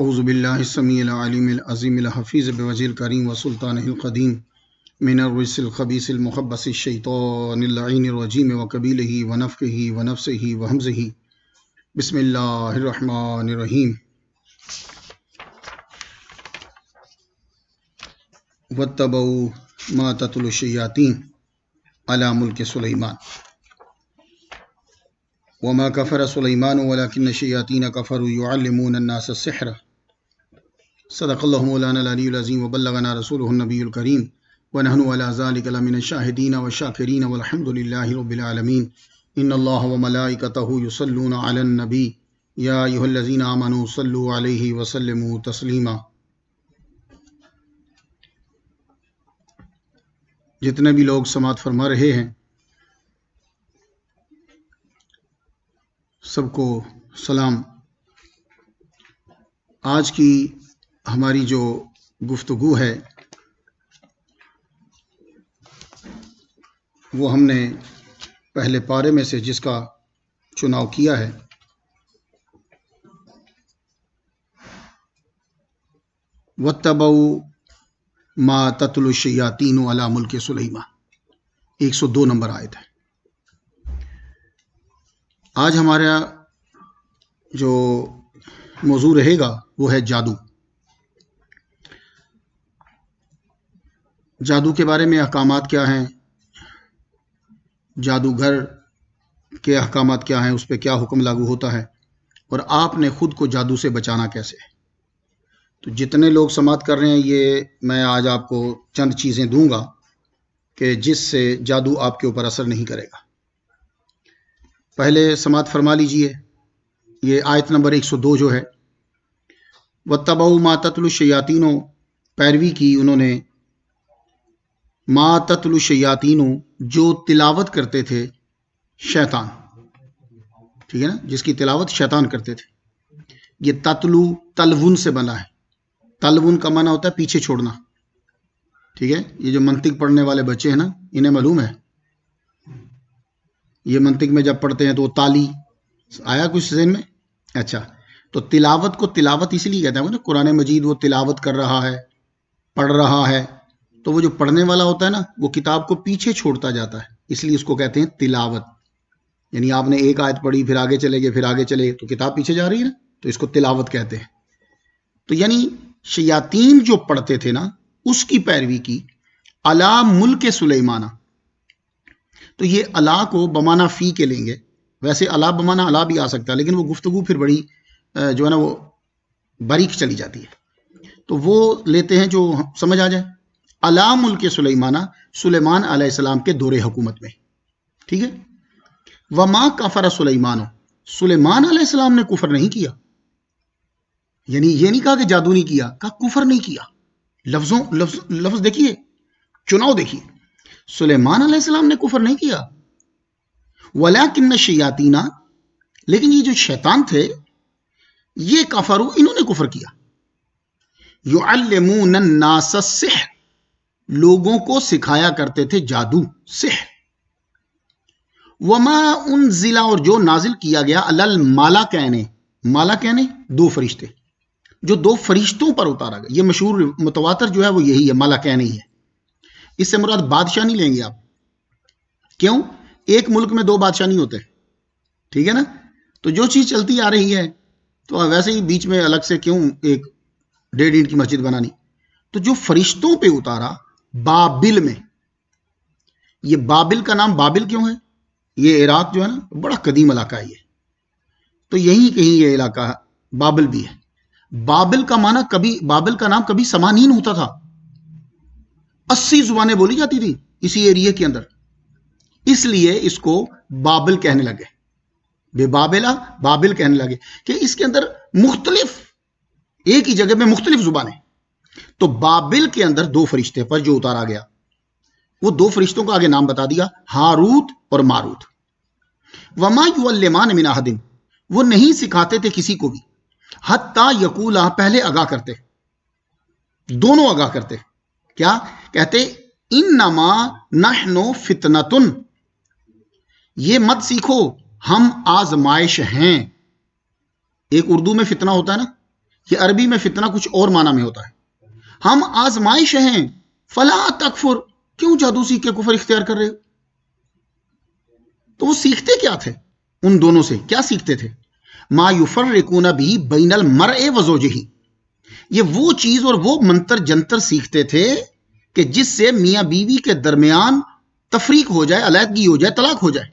اعوذ باللہ السمیع العلیم العظیم الحفیظ بوجہ الکریم وسلطانہ القدیم من الرجس الخبیث المخبث الشیطان اللعین الرجیم وقبیلہ ونفخہ ونفثہ وہمزہ بسم اللہ الرحمن الرحیم واتبعوا ما تتلو الشیاطین علی ملک سلیمان وما كفر سليمان ولكن الشياطين كفروا يعلمون الناس السحر صدق الله مولانا العلي العظيم وبلغنا رسوله النبي الكريم ونحن على ذلك لمن الشاهدين والشاكرين والحمد لله رب العالمين إن الله وملائكته يصلون على النبي يا أيها الذين آمنوا صلوا عليه وسلموا تسليما. جتنے بھی لوگ سماعت فرما رہے ہیں سب کو سلام. آج کی ہماری جو گفتگو ہے وہ ہم نے پہلے پارے میں سے جس کا چناؤ کیا ہے وَاتَّبَعُوا مَا تَتْلُو الشَّيَاطِينُ عَلَى مُلْكِ سُلَيْمَانَ 102 نمبر آیت ہے. آج ہمارا جو موضوع رہے گا وہ ہے جادو. جادو کے بارے میں احکامات کیا ہیں، جادوگر کے احکامات کیا ہیں، اس پہ کیا حکم لاگو ہوتا ہے، اور آپ نے خود کو جادو سے بچانا کیسے ہے. تو جتنے لوگ سماعت کر رہے ہیں یہ میں آج آپ کو چند چیزیں دوں گا کہ جس سے جادو آپ کے اوپر اثر نہیں کرے گا. پہلے سماعت فرما لیجئے یہ آیت نمبر 102 جو ہے وَاتَّبَعُوا مَا تَتْلُو الشَّيَاطِينُ، پیروی کی انہوں نے ما تتلو الشیاطین، جو تلاوت کرتے تھے شیطان. ٹھیک ہے نا، جس کی تلاوت شیطان کرتے تھے. یہ تتلو تلون سے بنا ہے. تلون کا معنی ہوتا ہے پیچھے چھوڑنا. ٹھیک ہے، یہ جو منطق پڑھنے والے بچے ہیں نا انہیں معلوم ہے. یہ منطق میں جب پڑھتے ہیں تو وہ تالی آیا کچھ ذہن میں؟ اچھا، تو تلاوت کو تلاوت اس لیے کہتے ہیں نا، قرآن مجید وہ تلاوت کر رہا ہے، پڑھ رہا ہے، تو وہ جو پڑھنے والا ہوتا ہے نا وہ کتاب کو پیچھے چھوڑتا جاتا ہے، اس لیے اس کو کہتے ہیں تلاوت. یعنی آپ نے ایک آیت پڑھی پھر آگے چلے گئے پھر آگے چلے گئے تو کتاب پیچھے جا رہی ہے نا، تو اس کو تلاوت کہتے ہیں. تو یعنی شیاطین جو پڑھتے تھے نا اس کی پیروی کی علی ملک سلیمان. تو یہ علا کو بمانا فی کے لیں گے. ویسے علا بمانا علا بھی آ سکتا ہے لیکن وہ گفتگو پھر بڑی جو ہے نا وہ باریک چلی جاتی ہے، تو وہ لیتے ہیں جو سمجھ آ جائے. علی ملک سلیمان، سلیمان علیہ السلام کے دور حکومت میں. ٹھیک ہے. وما کفر سلیمان، سلیمان علیہ السلام نے کفر نہیں کیا. یعنی یہ نہیں کہا کہ جادو نہیں کیا، کہا کفر نہیں کیا. لفظ دیکھیے، چناؤ دیکھیے. سلیمان علیہ السلام نے کفر نہیں کیا. ولیکن الشیاطین، لیکن یہ جو شیطان تھے یہ کفروا، انہوں نے کفر کیا. یعلمون الناس السحر، لوگوں کو سکھایا کرتے تھے جادو، سحر. وما انزل، اور جو نازل کیا گیا علی الملکین، ملکین دو فرشتے، جو دو فرشتوں پر اتارا گیا. یہ مشہور متواتر جو ہے وہ یہی ہے، ملکین ہی ہے. اس سے مراد بادشاہ نہیں لیں گے آپ. کیوں؟ ایک ملک میں دو بادشاہ نہیں ہوتے. ٹھیک ہے نا. تو جو چیز چلتی آ رہی ہے تو ویسے ہی بیچ میں الگ سے کیوں ایک 1.5 اینٹ کی مسجد بنانی. تو جو فرشتوں پہ اتارا بابل میں. یہ بابل کا نام بابل کیوں ہے؟ یہ عراق جو ہے نا بڑا قدیم علاقہ ہے یہ. تو یہی کہیں یہ علاقہ بابل بھی ہے. بابل کا معنی کبھی، بابل کا نام کبھی سمانین ہوتا تھا. 80 زبانیں بولی جاتی تھی اسی ایریے کے اندر، اس لیے اس کو بابل کہنے لگے. بے بابلا، بابل کہنے لگے کہ اس کے اندر مختلف، ایک ہی جگہ میں مختلف زبانیں. تو بابل کے اندر دو فرشتے پر جو اتارا گیا، وہ دو فرشتوں کا آگے نام بتا دیا، ہاروت اور ماروت. وما یعلمان من احد، وہ نہیں سکھاتے تھے کسی کو بھی، حتی یقولا، پہلے آگاہ کرتے، دونوں آگاہ کرتے. کیا کہتے؟ انما نحن فتنتن، یہ مت سیکھو ہم آزمائش ہیں. ایک اردو میں فتنہ ہوتا ہے نا، کہ عربی میں فتنہ کچھ اور معنی میں ہوتا ہے. ہم آزمائش ہیں فلا تکفر، کیوں جادو سیکھ کے کفر اختیار کر رہے ہو؟ تو وہ سیکھتے کیا تھے؟ ان دونوں سے کیا سیکھتے تھے؟ ما یفرقون بھی بین المرء وزوجہ، یہ وہ چیز اور وہ منتر جنتر سیکھتے تھے کہ جس سے میاں بیوی کے درمیان تفریق ہو جائے، علیحدگی ہو جائے، طلاق ہو جائے.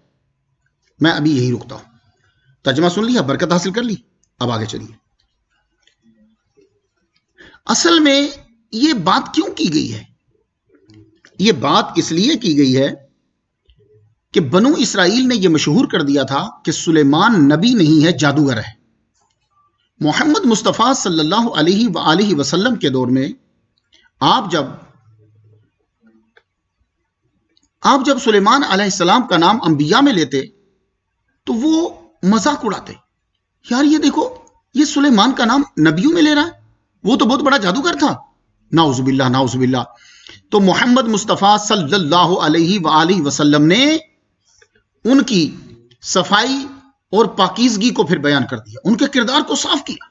میں ابھی یہی رکتا ہوں. ترجمہ سن لیا، برکت حاصل کر لی. اب آگے چلیے. اصل میں یہ بات کیوں کی گئی ہے؟ یہ بات اس لیے کی گئی ہے کہ بنو اسرائیل نے یہ مشہور کر دیا تھا کہ سلیمان نبی نہیں ہے، جادوگر ہے. محمد مصطفیٰ صلی اللہ علیہ وآلہ وسلم کے دور میں آپ جب سلیمان علیہ السلام کا نام انبیاء میں لیتے تو وہ مذاق اڑاتے. یار یہ دیکھو، یہ سلیمان کا نام نبیوں میں لے رہا ہے، وہ تو بہت بڑا جادوگر تھا. نعوذ باللہ نعوذ باللہ. تو محمد مصطفیٰ صلی اللہ علیہ وآلہ وسلم نے ان کی صفائی اور پاکیزگی کو پھر بیان کر دیا، ان کے کردار کو صاف کیا.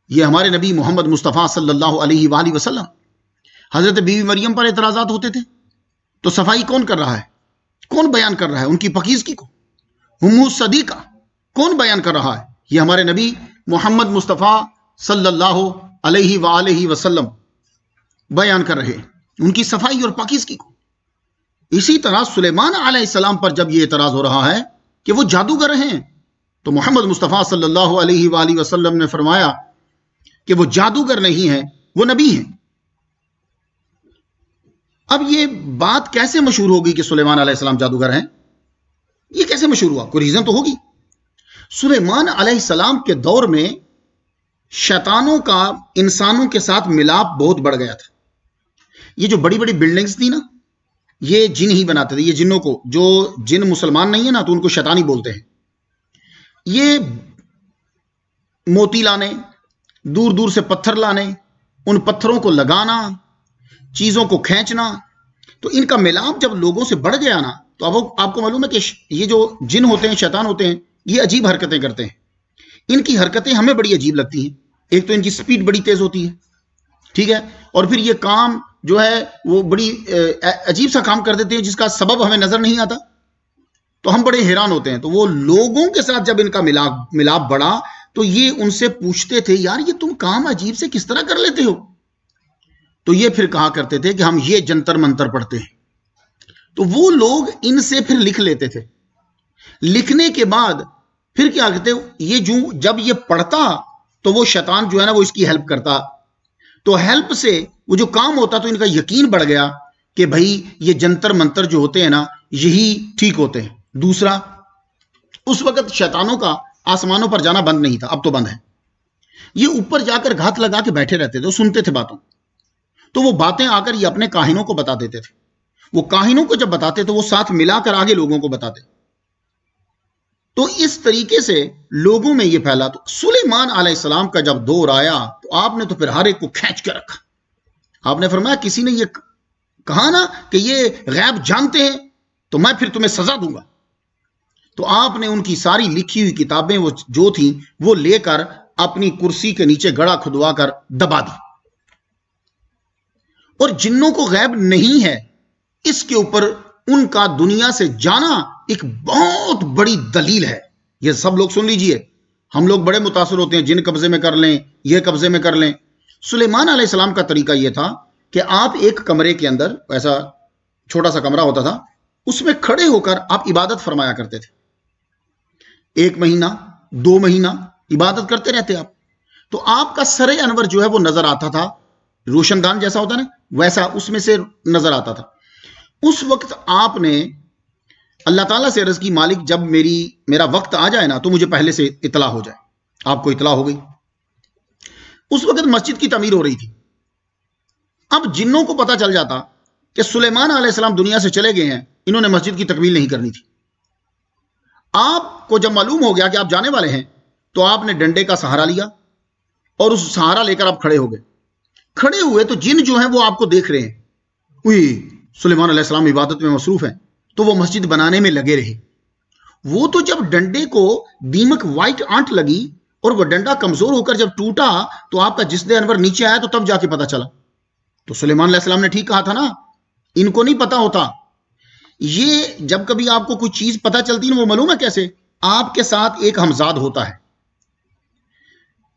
یہ ہمارے نبی محمد مصطفیٰ صلی اللہ علیہ وآلہ وسلم. حضرت بی بی مریم پر اعتراضات ہوتے تھے تو صفائی کون کر رہا ہے؟ کون بیان کر رہا ہے ان کی پاکیزگی کو؟ ام الصدیقہ کون بیان کر رہا ہے؟ یہ ہمارے نبی محمد مصطفیٰ صلی اللہ علیہ وآلہ وسلم بیان کر رہے ہیں ان کی صفائی اور پاکیزگی کو. اسی طرح سلیمان علیہ السلام پر جب یہ اعتراض ہو رہا ہے کہ وہ جادوگر ہیں تو محمد مصطفیٰ صلی اللہ علیہ وآلہ وسلم نے فرمایا کہ وہ جادوگر نہیں ہیں، وہ نبی ہیں. اب یہ بات کیسے مشہور ہوگی کہ سلیمان علیہ السلام جادوگر ہیں؟ یہ کیسے مشہور ہوا؟ کوئی ریزن تو ہوگی. سلیمان علیہ السلام کے دور میں شیطانوں کا انسانوں کے ساتھ ملاپ بہت بڑھ گیا تھا. یہ جو بڑی بڑی بلڈنگز تھی نا، یہ جن ہی بناتے تھے. یہ جنوں کو، جو جن مسلمان نہیں ہے نا تو ان کو شیطانی بولتے ہیں. یہ موتی لانے، دور دور سے پتھر لانے، ان پتھروں کو لگانا، چیزوں کو کھینچنا، تو ان کا ملاپ جب لوگوں سے بڑھ گیا نا تو اب آپ کو معلوم ہے کہ یہ جو جن ہوتے ہیں، شیطان ہوتے ہیں، یہ عجیب حرکتیں کرتے ہیں. ان کی حرکتیں ہمیں بڑی عجیب لگتی ہیں. ایک تو ان کی سپیڈ بڑی تیز ہوتی ہے، ٹھیک ہے، اور پھر یہ کام جو ہے وہ بڑی عجیب سا کام کر دیتے ہیں جس کا سبب ہمیں نظر نہیں آتا، تو ہم بڑے حیران ہوتے ہیں. تو وہ لوگوں کے ساتھ جب ان کا ملاپ بڑھا تو یہ ان سے پوچھتے تھے، یار یہ تم کام عجیب سے کس طرح کر لیتے ہو؟ تو یہ پھر کہا کرتے تھے کہ ہم یہ جنتر منتر پڑھتے ہیں. تو وہ لوگ ان سے پھر لکھ لیتے تھے. لکھنے کے بعد پھر کیا کہتے، یہ جب یہ پڑھتا تو وہ شیطان جو ہے نا وہ اس کی ہیلپ کرتا. تو ہیلپ سے وہ جو کام ہوتا تو ان کا یقین بڑھ گیا کہ بھائی یہ جنتر منتر جو ہوتے ہیں نا یہی ٹھیک ہوتے ہیں. دوسرا، اس وقت شیطانوں کا آسمانوں پر جانا بند نہیں تھا، اب تو بند ہے. یہ اوپر جا کر گھات لگا کے بیٹھے رہتے تھے، سنتے تھے باتوں. تو وہ باتیں آ کر یہ اپنے کاہنوں کو بتا دیتے تھے. وہ کاہنوں کو جب بتاتے تو وہ ساتھ ملا کر آگے لوگوں کو بتاتے. تو اس طریقے سے لوگوں میں یہ پھیلا. تو سلیمان علیہ السلام کا جب دور آیا تو آپ نے تو پھر ہر ایک کو کھینچ کے رکھا. آپ نے فرمایا کسی نے یہ کہا نا کہ یہ غیب جانتے ہیں تو میں پھر تمہیں سزا دوں گا. تو آپ نے ان کی ساری لکھی ہوئی کتابیں وہ جو تھیں وہ لے کر اپنی کرسی کے نیچے گڑھا کھدوا کر دبا دی. اور جنوں کو غیب نہیں ہے اس کے اوپر ان کا دنیا سے جانا ایک بہت بڑی دلیل ہے. یہ سب لوگ سن لیجئے. ہم لوگ بڑے متاثر ہوتے ہیں، جن قبضے میں کر لیں، یہ قبضے میں کر لیں. سلیمان علیہ السلام کا طریقہ یہ تھا کہ آپ ایک کمرے کے اندر، ایسا چھوٹا سا کمرہ ہوتا تھا، اس میں کھڑے ہو کر آپ عبادت فرمایا کرتے تھے. 1 مہینہ 2 مہینہ عبادت کرتے رہتے آپ. تو آپ کا سر انور جو ہے وہ نظر آتا تھا، روشن دان جیسا ہوتا نا ویسا اس میں سے نظر آتا تھا. اس وقت آپ نے اللہ تعالیٰ سے عرض کی، مالک جب میرا وقت آ جائے نا تو مجھے پہلے سے اطلاع ہو جائے. آپ کو اطلاع ہو گئی. اس وقت مسجد کی تعمیر ہو رہی تھی. اب جنوں کو پتا چل جاتا کہ سلیمان علیہ السلام دنیا سے چلے گئے ہیں، انہوں نے مسجد کی تکمیل نہیں کرنی تھی. آپ کو جب معلوم ہو گیا کہ آپ جانے والے ہیں تو آپ نے ڈنڈے کا سہارا لیا اور اس سہارا لے کر آپ کھڑے ہو گئے. کھڑے ہوئے تو جن جو ہیں وہ آپ کو دیکھ رہے ہیں، اوئی سلیمان علیہ السلام عبادت میں مصروف ہیں، تو وہ مسجد بنانے میں لگے رہے. وہ تو جب ڈنڈے کو دیمک وائٹ آنٹ لگی اور وہ ڈنڈا کمزور ہو کر جب ٹوٹا تو آپ کا جسد انور نیچے آیا تو تب جا کے پتا چلا. تو سلیمان علیہ السلام نے ٹھیک کہا تھا نا, ان کو نہیں پتا ہوتا. یہ جب کبھی آپ کو کوئی چیز پتا چلتی ہے وہ معلوم ہے کیسے؟ آپ کے ساتھ ایک ہمزاد ہوتا ہے,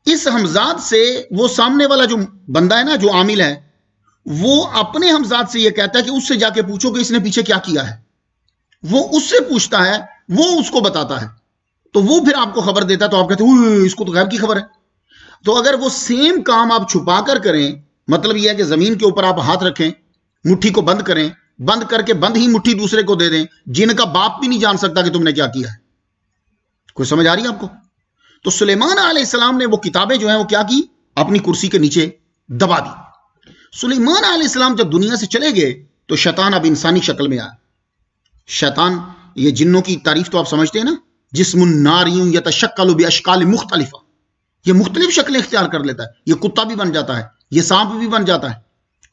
اس ہمزاد سے وہ سامنے والا جو بندہ ہے نا, جو عامل ہے, وہ اپنے ہمزاد سے یہ کہتا ہے کہ اس سے جا کے پوچھو کہ اس نے پیچھے کیا کیا ہے. وہ اس سے پوچھتا ہے, وہ اس کو بتاتا ہے, تو وہ پھر آپ کو خبر دیتا ہے, تو آپ کہتے ہیں اس کو تو غیب کی خبر ہے. تو اگر وہ سیم کام آپ چھپا کر کریں, مطلب یہ ہے کہ زمین کے اوپر آپ ہاتھ رکھیں, مٹھی کو بند کریں, بند کر کے بند ہی مٹھی دوسرے کو دے دیں, جن کا باپ بھی نہیں جان سکتا کہ تم نے کیا کیا ہے. کوئی سمجھ آ رہی ہے آپ کو؟ تو سلیمان علیہ السلام نے وہ کتابیں جو ہیں وہ کیا کی, اپنی کرسی کے نیچے دبا دی. سلیمان علیہ السلام جب دنیا سے چلے گئے تو شیطان اب انسانی شکل میں آیا. شیطان, یہ جنوں کی تعریف تو آپ سمجھتے ہیں نا, جسم ناری یتشکل باشکال مختلفہ, یہ مختلف شکلیں اختیار کر لیتا ہے. یہ کتا بھی بن جاتا ہے, یہ سانپ بھی بن جاتا ہے.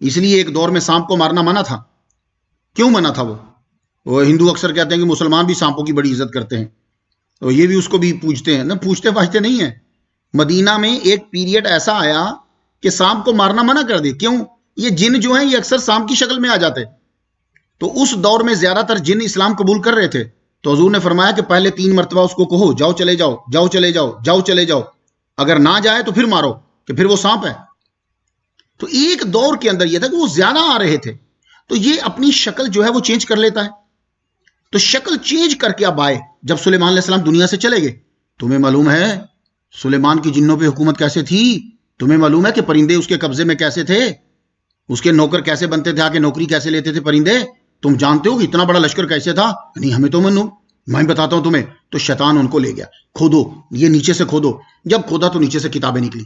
اس لیے ایک دور میں سانپ کو مارنا منع تھا. کیوں منع تھا؟ وہ ہندو اکثر کہتے ہیں کہ مسلمان بھی سانپوں کی بڑی عزت کرتے ہیں, تو یہ بھی اس کو بھی پوجتے ہیں. نہ پوجتے پاجتے نہیں ہیں. مدینہ میں ایک پیریڈ ایسا آیا کہ سانپ کو مارنا منع کر دی. کیوں؟ یہ جن جو ہیں یہ اکثر سانپ کی شکل میں آ جاتے. تو اس دور میں زیادہ تر جن اسلام قبول کر رہے تھے, تو حضور نے فرمایا کہ پہلے 3 مرتبہ اس کو کہو جاؤ چلے جاؤ, جاؤ چلے جاؤ, جاؤ چلے جاؤ. اگر نہ جائے تو پھر مارو کہ پھر وہ سانپ ہے. تو ایک دور کے اندر یہ تھا کہ وہ زیادہ آ رہے تھے, تو یہ اپنی شکل جو ہے وہ چینج کر لیتا ہے. تو شکل چینج کر کے اب آئے. جب سلیمان علیہ السلام دنیا سے چلے گئے, تمہیں معلوم ہے سلیمان کی جنوں پہ حکومت کیسے تھی؟ تمہیں معلوم ہے کہ پرندے اس کے قبضے میں کیسے تھے؟ اس کے نوکر کیسے بنتے تھے, آ کے نوکری کیسے لیتے تھے پرندے؟ تم جانتے ہو کہ اتنا بڑا لشکر کیسے تھا؟ نہیں ہمیں تو منو, میں بتاتا ہوں تمہیں. تو شیطان ان کو لے گیا, کھودو, یہ نیچے سے کھودو. جب کھودا تو نیچے سے کتابیں نکلی.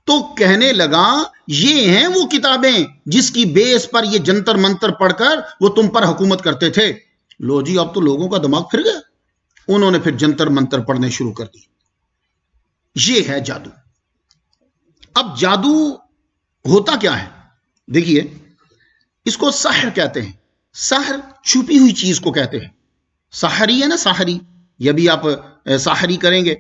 تو کہنے لگا یہ ہیں وہ کتابیں جس کی بیس پر یہ جنتر منتر پڑھ کر وہ تم پر حکومت کرتے تھے. لو جی, اب تو لوگوں کا دماغ پھر گیا. انہوں نے پھر جنتر منتر پڑھنے شروع کر دی. یہ ہے جادو. اب جادو ہوتا کیا ہے؟ دیکھیے, اس کو سحر کہتے ہیں. سحر چھپی ہوئی چیز کو کہتے ہیں. سحری ہے نا, سحری, یہ بھی آپ سحری کریں گے.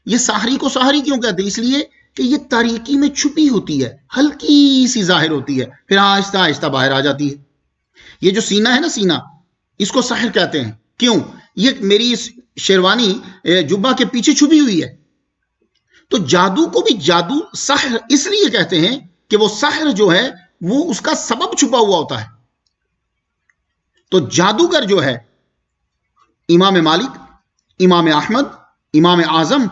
یہ سحری کو سحری کیوں کہتے ہیں؟ اس لیے کہ یہ تاریکی میں چھپی ہوتی ہے, ہلکی سی ظاہر ہوتی ہے, پھر آہستہ آہستہ باہر آ جاتی ہے. یہ جو سینہ ہے نا, سینہ, اس کو سحر کہتے ہیں. کیوں؟ یہ میری شیروانی جبہ کے پیچھے چھپی ہوئی ہے. تو جادو کو بھی جادو سحر اس لیے کہتے ہیں کہ وہ سحر جو ہے وہ اس کا سبب چھپا ہوا ہوتا ہے. تو جادوگر جو ہے, امام مالک, امام احمد, امام اعظم,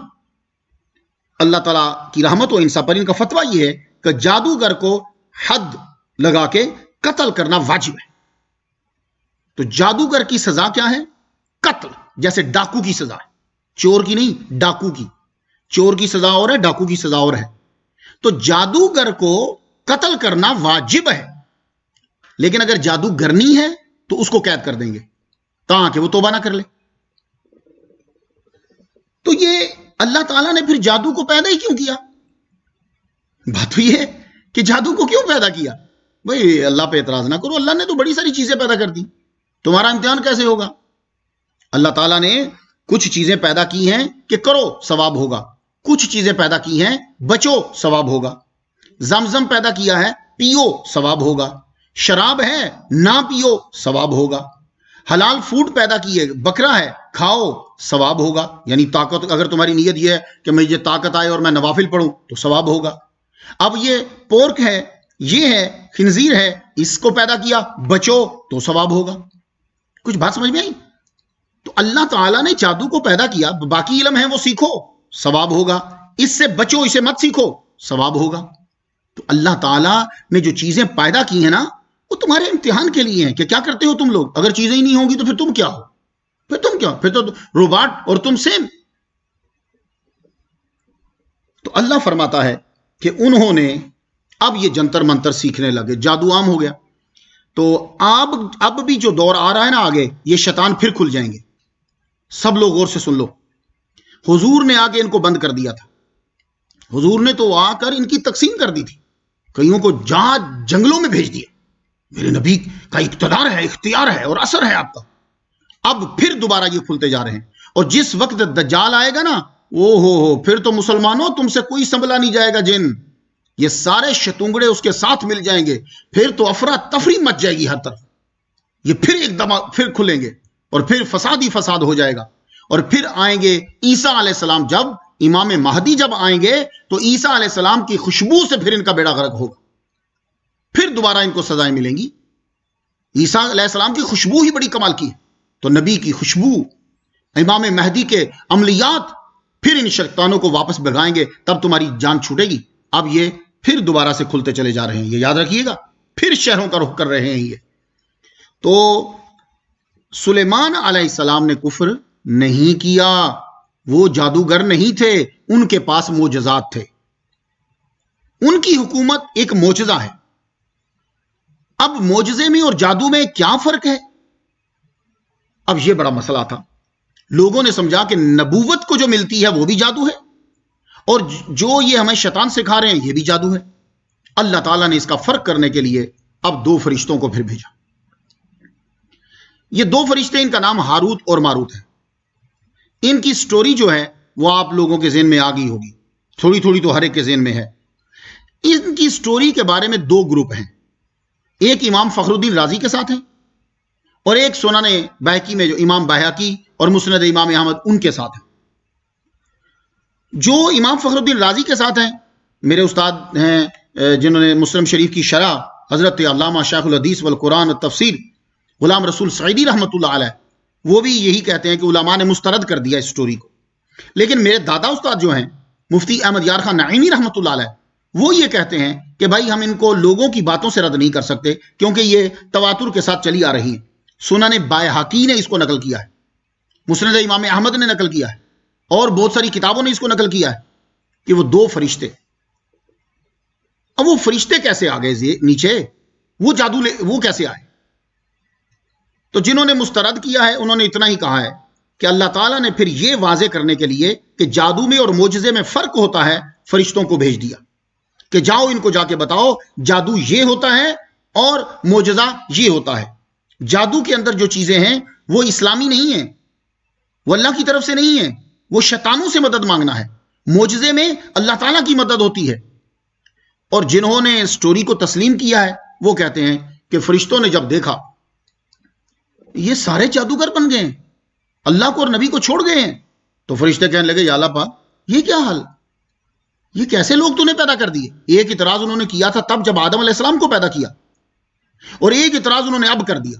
اللہ تعالیٰ کی رحمت و انصاف پر ان کا فتویٰ یہ ہے کہ جادوگر کو حد لگا کے قتل کرنا واجب ہے. تو جادوگر کی سزا کیا ہے؟ قتل. جیسے ڈاکو کی سزا ہے, چور کی نہیں, ڈاکو کی. چور کی سزا اور ہے, ڈاکو کی سزا اور ہے. تو جادوگر کو قتل کرنا واجب ہے. لیکن اگر جادوگرنی ہے تو اس کو قید کر دیں گے تاکہ وہ توبہ نہ کر لے. تو یہ اللہ تعالیٰ نے پھر جادو کو پیدا ہی کیوں کیا؟ بات تو یہ ہے کہ جادو کو کیوں پیدا کیا؟ بھئی اللہ پہ اعتراض نہ کرو, اللہ نے تو بڑی ساری چیزیں پیدا کر دی, تمہارا امتحان کیسے ہوگا؟ اللہ تعالیٰ نے کچھ چیزیں پیدا کی ہیں کہ کرو ثواب ہوگا, کچھ چیزیں پیدا کی ہیں بچو ثواب ہوگا. زمزم پیدا کیا ہے, پیو ثواب ہوگا. شراب ہے, نہ پیو ثواب ہوگا. حلال فوڈ پیدا کیے, بکرا ہے, کھاؤ ثواب ہوگا. یعنی طاقت, اگر تمہاری نیت یہ ہے کہ مجھے طاقت آئے اور میں نوافل پڑھوں تو ثواب ہوگا. اب یہ پورک ہے, یہ ہے, خنزیر ہے, اس کو پیدا کیا, بچو تو ثواب ہوگا. کچھ بات سمجھ میں آئی؟ تو اللہ تعالیٰ نے جادو کو پیدا کیا, باقی علم ہے وہ سیکھو ثواب ہوگا, اس سے بچو, اسے مت سیکھو ثواب ہوگا. تو اللہ تعالیٰ نے جو چیزیں پیدا کی ہیں نا وہ تمہارے امتحان کے لیے ہیں کہ کیا کرتے ہو تم لوگ. اگر چیزیں ہی نہیں ہوں گی تو پھر تم کیا ہو؟ پھر تو روباٹ اور تم سیم. تو اللہ فرماتا ہے کہ انہوں نے اب یہ جنتر منتر سیکھنے لگے, جادو عام ہو گیا. تو اب بھی جو دور آ رہا ہے نا آگے, یہ شیطان پھر کھل جائیں گے. سب لوگ غور سے سن لو. حضور نے آگے ان کو بند کر دیا تھا. حضور نے تو آ کر ان کی تقسیم کر دی تھی, کئیوں کو جہاں جنگلوں میں بھیج دیے. میرے نبی کا اقتدار ہے, اختیار ہے اور اثر ہے آپ کا. اب پھر دوبارہ یہ کھلتے جا رہے ہیں, اور جس وقت دجال آئے گا نا ہو پھر تو مسلمانوں تم سے کوئی سنبھلا نہیں جائے گا جن، یہ سارے شتونگڑے اس کے ساتھ مل جائیں گے، پھر تو افراتفری مچ جائے گی ہر طرف، یہ پھر ایک دم پھر کھلیں گے اور پھر فساد ہی فساد ہو جائے گا۔ اور پھر آئیں گے عیسیٰ علیہ السلام، جب امام مہدی جب آئیں گے تو عیسیٰ علیہ السلام کی خوشبو سے پھر ان کا بیڑا غرق ہوگا، پھر دوبارہ ان کو سزائیں ملیں گی۔ عیسیٰ علیہ السلام کی خوشبو ہی بڑی کمال کی ہے، تو نبی کی خوشبو، امام مہدی کے عملیات پھر ان شیطانوں کو واپس بھگائیں گے، تب تمہاری جان چھوٹے گی۔ اب یہ پھر دوبارہ سے کھلتے چلے جا رہے ہیں، یہ یاد رکھیے گا، پھر شہروں کا رخ کر رہے ہیں یہ۔ تو سلیمان علیہ السلام نے کفر نہیں کیا، وہ جادوگر نہیں تھے، ان کے پاس معجزات تھے، ان کی حکومت ایک معجزہ ہے۔ اب معجزے میں اور جادو میں کیا فرق ہے؟ اب یہ بڑا مسئلہ تھا، لوگوں نے سمجھا کہ نبوت کو جو ملتی ہے وہ بھی جادو ہے، اور جو یہ ہمیں شیطان سکھا رہے ہیں یہ بھی جادو ہے۔ اللہ تعالیٰ نے اس کا فرق کرنے کے لیے اب دو فرشتوں کو پھر بھیجا۔ یہ دو فرشتے، ان کا نام ہاروت اور ماروت ہے۔ ان کی سٹوری جو ہے وہ آپ لوگوں کے ذہن میں آ گئی ہوگی، تھوڑی تھوڑی تو ہر ایک کے ذہن میں ہے۔ ان کی سٹوری کے بارے میں دو گروپ ہیں، ایک امام فخر الدین رازی کے ساتھ ہیں، اور ایک سنن بہقی میں جو امام بہقی اور مسند امام احمد ان کے ساتھ ہیں۔ جو امام فخر الدین رازی کے ساتھ ہیں، میرے استاد ہیں جنہوں نے مسلم شریف کی شرح، حضرت علامہ شیخ الحدیث والقرآن والتفسیر غلام رسول سعیدی رحمۃ اللہ علیہ، وہ بھی یہی کہتے ہیں کہ علماء نے مسترد کر دیا اس سٹوری کو۔ لیکن میرے دادا استاد جو ہیں مفتی احمد یار خان نعیمی رحمۃ اللہ علیہ، وہ یہ کہتے ہیں کہ بھائی ہم ان کو لوگوں کی باتوں سے رد نہیں کر سکتے، کیونکہ یہ تواتر کے ساتھ چلی آ رہی ہیں۔ سنن بائحقی نے اس کو نقل کیا ہے، مسند امام احمد نے نقل کیا ہے، اور بہت ساری کتابوں نے اس کو نقل کیا ہے کہ وہ دو فرشتے۔ اب وہ فرشتے کیسے آ گئے نیچے؟ وہ کیسے آئے؟ تو جنہوں نے مسترد کیا ہے انہوں نے اتنا ہی کہا ہے کہ اللہ تعالیٰ نے پھر یہ واضح کرنے کے لیے کہ جادو میں اور معجزے میں فرق ہوتا ہے، فرشتوں کو بھیج دیا کہ جاؤ ان کو جا کے بتاؤ جادو یہ ہوتا ہے اور معجزہ یہ ہوتا ہے۔ جادو کے اندر جو چیزیں ہیں وہ اسلامی نہیں ہیں، وہ اللہ کی طرف سے نہیں ہیں، وہ شیطانوں سے مدد مانگنا ہے۔ معجزے میں اللہ تعالیٰ کی مدد ہوتی ہے۔ اور جنہوں نے سٹوری کو تسلیم کیا ہے وہ کہتے ہیں کہ فرشتوں نے جب دیکھا یہ سارے جادوگر بن گئے ہیں، اللہ کو اور نبی کو چھوڑ گئے ہیں، تو فرشتے کہنے لگے یا اللہ پاک یہ کیا حال، یہ کیسے لوگ تو نے پیدا کر دیے؟ ایک اعتراض انہوں نے کیا تھا تب جب آدم علیہ السلام کو پیدا کیا، اور ایک اعتراض انہوں نے اب کر دیا۔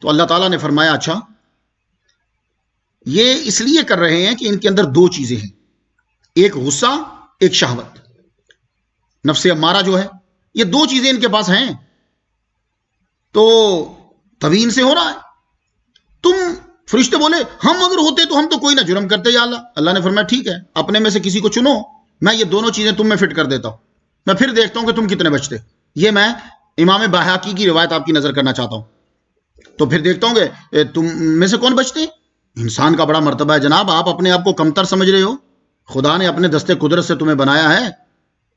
تو اللہ تعالیٰ نے فرمایا اچھا یہ اس لیے کر رہے ہیں کہ ان کے اندر دو چیزیں ہیں، ایک غصہ ایک شہوت، نفس امارہ جو ہے، یہ دو چیزیں ان کے پاس ہیں، تو تبھی ان سے ہو رہا ہے۔ تم فرشتے بولے ہم اگر ہوتے تو ہم تو کوئی نہ جرم کرتے یا اللہ۔ اللہ نے فرمایا ٹھیک ہے، اپنے میں سے کسی کو چنو، میں یہ دونوں چیزیں تم میں فٹ کر دیتا ہوں، میں پھر دیکھتا ہوں کہ تم کتنے بچتے۔ یہ میں امام بہقی کی روایت آپ کی نظر کرنا چاہتا ہوں، تو پھر دیکھتا ہوں کہ تم میں سے کون بچتے۔ انسان کا بڑا مرتبہ ہے جناب، آپ اپنے آپ کو کمتر سمجھ رہے ہو، خدا نے اپنے دستے قدرت سے تمہیں بنایا ہے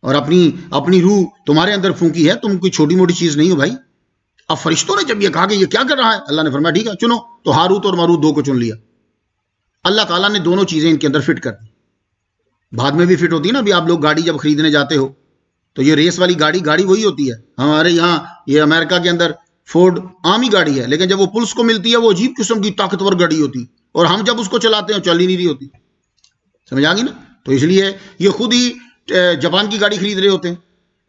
اور اپنی روح تمہارے اندر پھونکی ہے، تم کوئی چھوٹی موٹی چیز نہیں ہو بھائی۔ اب فرشتوں نے جب یہ کہا کہ یہ کیا کر رہا ہے، اللہ نے فرمایا ٹھیک ہے چنو، تو ہاروت اور ماروت دو کو چن لیا۔ اللہ تعالیٰ نے دونوں چیزیں ان کے اندر فٹ کر دی، بعد میں بھی فٹ ہوتی ہے نا۔ ابھی آپ لوگ گاڑی جب خریدنے جاتے ہو تو یہ ریس والی گاڑی وہی ہوتی ہے، ہمارے یہاں یہ امریکہ کے اندر فورڈ عام ہی گاڑی ہے، لیکن جب وہ پلس کو ملتی ہے وہ عجیب قسم کی طاقتور گاڑی ہوتی، اور ہم جب اس کو چلاتے ہیں چل ہی نہیں رہی ہوتی، سمجھ آ گئی نا۔ تو اس لیے یہ خود ہی جاپان کی گاڑی خرید رہے ہوتے ہیں،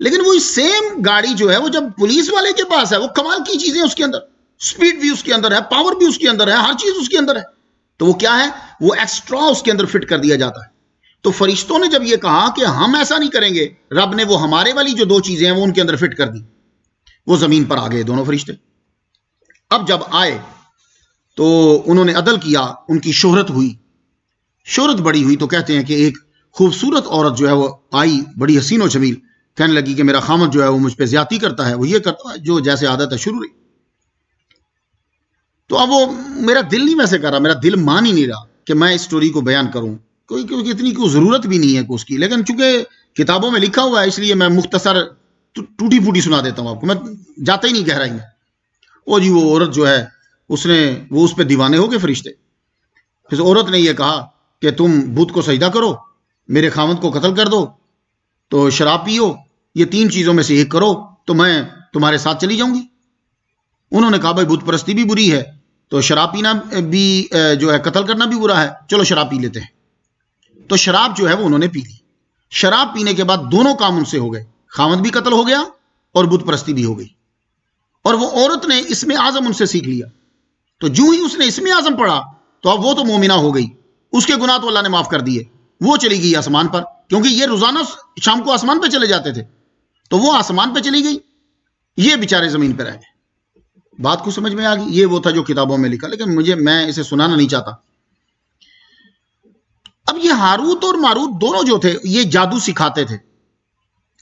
لیکن وہی سیم گاڑی جو ہے وہ جب پولیس والے کے پاس ہے، وہ کمال کی چیزیں اس کے اندر، سپیڈ بھی اس کے اندر ہے، پاور بھی اس کے اندر ہے، ہر چیز اس کے اندر ہے، تو وہ کیا ہے، وہ ایکسٹرا اس کے اندر فٹ کر دیا جاتا ہے۔ تو فرشتوں نے جب یہ کہا کہ ہم ایسا نہیں کریں گے، رب نے وہ ہمارے والی جو دو چیزیں ہیں وہ ان کے اندر فٹ کر دی، وہ زمین پر آ گئے دونوں فرشتے۔ اب جب آئے تو انہوں نے عدل کیا، ان کی شہرت ہوئی، شہرت بڑی ہوئی، تو کہتے ہیں کہ ایک خوبصورت عورت جو ہے وہ آئی، بڑی حسین و جمیل، کہنے لگی کہ میرا خامد جو ہے وہ مجھ پہ زیادتی کرتا ہے، وہ یہ کرتا ہے جو جیسے عادت ہے شروع رہی۔ تو اب وہ میرا دل نہیں ویسے کر رہا، میرا دل مان ہی نہیں رہا کہ میں اس سٹوری کو بیان کروں، کیونکہ اتنی کوئی ضرورت بھی نہیں ہے اس کی، لیکن چونکہ کتابوں میں لکھا ہوا ہے اس لیے میں مختصر ٹوٹی پھوٹی سنا دیتا ہوں آپ کو، میں جاتا ہی نہیں کہہ رہی ہوں۔ وہ جی وہ عورت جو ہے وہ اس پہ دیوانے ہو گئے فرشتے۔ پھر عورت نے یہ کہا کہ تم بت کو سجدہ کرو، میرے خاوند کو قتل کر دو، تو شراب پیو، یہ 3 چیزوں میں سے ایک کرو تو میں تمہارے ساتھ چلی جاؤں گی۔ انہوں نے کہا بھائی بت پرستی بھی بری ہے، تو شراب پینا بھی جو ہے قتل کرنا بھی برا ہے، چلو شراب پی لیتے ہیں۔ تو شراب جو ہے وہ انہوں نے پی لی۔ شراب پینے کے بعد دونوں کام ان سے ہو گئے، خاوند بھی قتل ہو گیا اور بت پرستی بھی ہو گئی، اور وہ عورت نے اسم اعظم ان سے سیکھ لیا۔ تو جو ہی اس نے اسم اعظم پڑھا تو اب وہ تو مومنہ ہو گئی، اس کے گناہ تو اللہ نے معاف کر دیے، وہ چلی گئی آسمان پر، کیونکہ یہ روزانہ شام کو آسمان پہ چلے جاتے تھے، تو وہ آسمان پہ چلی گئی، یہ بیچارے زمین پہ رہ گئے۔ بات کو سمجھ میں آ گئی؟ یہ وہ تھا جو کتابوں میں لکھا، لیکن میں اسے سنانا نہیں چاہتا۔ اب یہ ہاروت اور ماروت دونوں جو تھے یہ جادو سکھاتے تھے،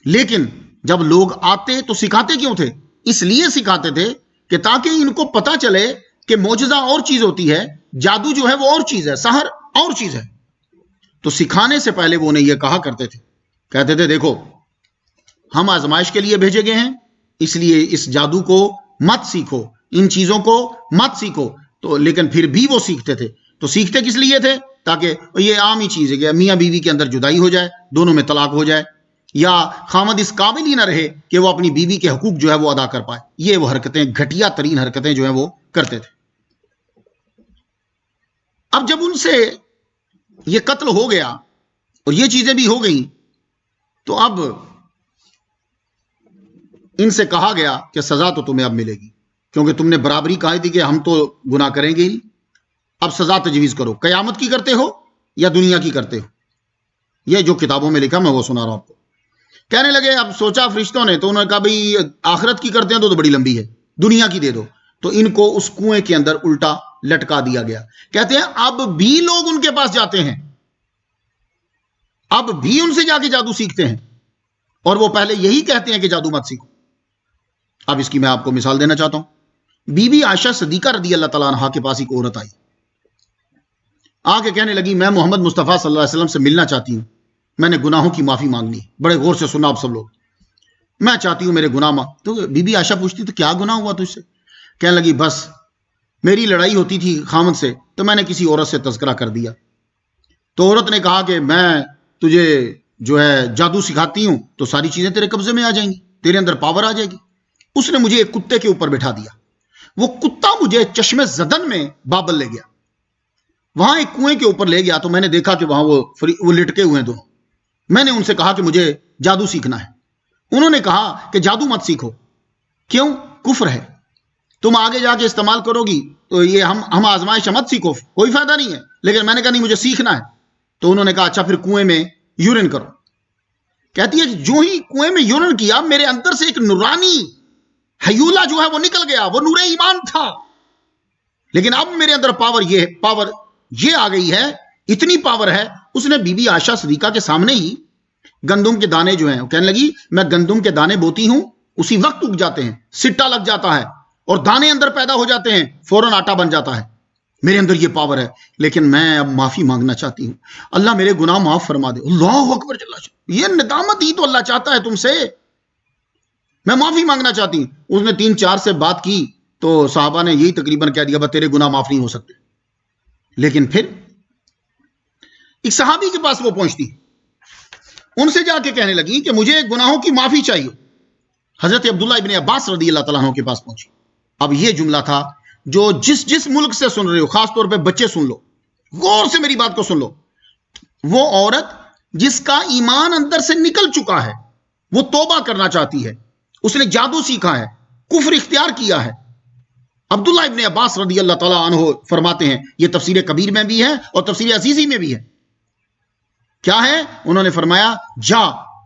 لیکن جب لوگ آتے تو سکھاتے کیوں تھے؟ اس لیے سکھاتے تھے کہ تاکہ ان کو پتا چلے کہ معجزہ اور چیز ہوتی ہے، جادو جو ہے وہ اور چیز ہے، سحر اور چیز ہے۔ تو سکھانے سے پہلے وہ انہیں یہ کہا کرتے تھے، کہتے تھے دیکھو ہم آزمائش کے لیے بھیجے گئے ہیں، اس لیے اس جادو کو مت سیکھو، ان چیزوں کو مت سیکھو۔ تو لیکن پھر بھی وہ سیکھتے تھے۔ تو سیکھتے کس لیے تھے؟ تاکہ یہ عام ہی چیز ہے کہ میاں بیوی کے اندر جدائی ہو جائے، دونوں میں طلاق ہو جائے، یا خاوند اس قابل ہی نہ رہے کہ وہ اپنی بیوی کے حقوق جو ہے وہ ادا کر پائے۔ یہ وہ حرکتیں، گھٹیا ترین حرکتیں جو ہیں وہ کرتے تھے۔ اب جب ان سے یہ قتل ہو گیا اور یہ چیزیں بھی ہو گئیں، تو اب ان سے کہا گیا کہ سزا تو تمہیں اب ملے گی، کیونکہ تم نے برابری کہی تھی کہ ہم تو گناہ کریں گے ہی، اب سزا تجویز کرو، قیامت کی کرتے ہو یا دنیا کی کرتے ہو۔ یہ جو کتابوں میں لکھا میں وہ سنا رہا ہوں آپ کو۔ کہنے لگے، اب سوچا فرشتوں نے، تو انہوں نے کہا بھئی آخرت کی کرتے ہیں تو بڑی لمبی ہے، دنیا کی دے دو۔ تو ان کو اس کنویں کے اندر الٹا لٹکا دیا گیا۔ کہتے ہیں اب بھی لوگ ان کے پاس جاتے ہیں، اب بھی ان سے جا کے جادو سیکھتے ہیں، اور وہ پہلے یہی کہتے ہیں کہ جادو مت سیکھو۔ اب اس کی میں آپ کو مثال دینا چاہتا ہوں۔ بی بی عائشہ صدیقہ رضی اللہ تعالیٰ عنہا کے پاس ایک عورت آئی، آ کے کہنے لگی میں محمد مصطفیٰ صلی اللہ علیہ وسلم سے ملنا چاہتی ہوں، میں نے گناہوں کی معافی مانگنی ہے۔ بڑے غور سے سنا آپ سب لوگ، میں چاہتی ہوں میرے گناہ معاف۔ تو بی بی عائشہ پوچھتی تو کیا گناہ ہوا تجھ سے؟ کہنے لگی بس میری لڑائی ہوتی تھی خامد سے، تو میں نے کسی عورت سے تذکرہ کر دیا، تو عورت نے کہا کہ میں تجھے جو ہے جادو سکھاتی ہوں تو ساری چیزیں تیرے قبضے میں آ جائیں گی، تیرے اندر پاور آ جائے گی۔ اس نے مجھے ایک کتے کے اوپر بٹھا دیا، وہ کتا مجھے چشمے زدن میں بابل لے گیا، وہاں ایک کنویں کے اوپر لے گیا، تو میں نے دیکھا کہ وہاں وہ لٹکے ہوئے ہیں دونوں۔ میں نے ان سے کہا کہ مجھے جادو سیکھنا ہے، انہوں نے کہا کہ جادو مت سیکھو، کیوں؟ کفر ہے، تم آگے جا کے استعمال کرو گی تو یہ ہم آزمائش مت سیکھو، کوئی فائدہ نہیں ہے۔ لیکن میں نے کہا نہیں مجھے سیکھنا ہے، تو انہوں نے کہا اچھا پھر کنویں میں یورین کرو۔ کہتی ہے کہ جو ہی کنویں میں یورین کیا، میرے اندر سے ایک نورانی حیولہ جو ہے وہ نکل گیا، وہ نور ایمان تھا، لیکن اب میرے اندر پاور یہ آ گئی ہے، اتنی پاور ہے۔ اس نے بی بی عائشہ صدیقہ کے سامنے ہی گندم کے دانے جو ہیں، وہ کہنے لگی میں گندم کے دانے بوتی ہوں، اسی وقت اگ جاتے ہیں، سٹا لگ جاتا ہے اور دانے اندر پیدا ہو جاتے ہیں، فوراً آٹا بن جاتا ہے، میرے اندر یہ پاور ہے، لیکن میں اب معافی مانگنا چاہتی ہوں، اللہ میرے گناہ معاف فرما دے۔ اللہ اکبر، یہ ندامت ہی تو اللہ چاہتا ہے تم سے، میں معافی مانگنا چاہتی ہوں۔ اس نے 3-4 سے بات کی تو صحابہ نے یہی تقریباً کہہ دیا بس تیرے گناہ معاف نہیں ہو سکتے۔ لیکن پھر ایک صحابی کے پاس وہ پہنچتی، ان سے جا کے کہنے لگی کہ مجھے گناہوں کی معافی چاہیے۔ حضرت عبداللہ ابن عباس رضی اللہ تعالیٰ عنہ کے پاس پہنچی۔ اب یہ جملہ تھا جو جس ملک سے سن رہے ہو، خاص طور پہ بچے سن لو، غور سے میری بات کو سن لو، وہ عورت جس کا ایمان اندر سے نکل چکا ہے، وہ توبہ کرنا چاہتی ہے، اس نے جادو سیکھا ہے، کفر اختیار کیا ہے۔ عبداللہ ابن عباس رضی اللہ تعالیٰ عنہ فرماتے ہیں، یہ تفسیر کبیر میں بھی ہے اور تفسیر عزیزی میں بھی ہے، کیا ہے؟ انہوں نے فرمایا جا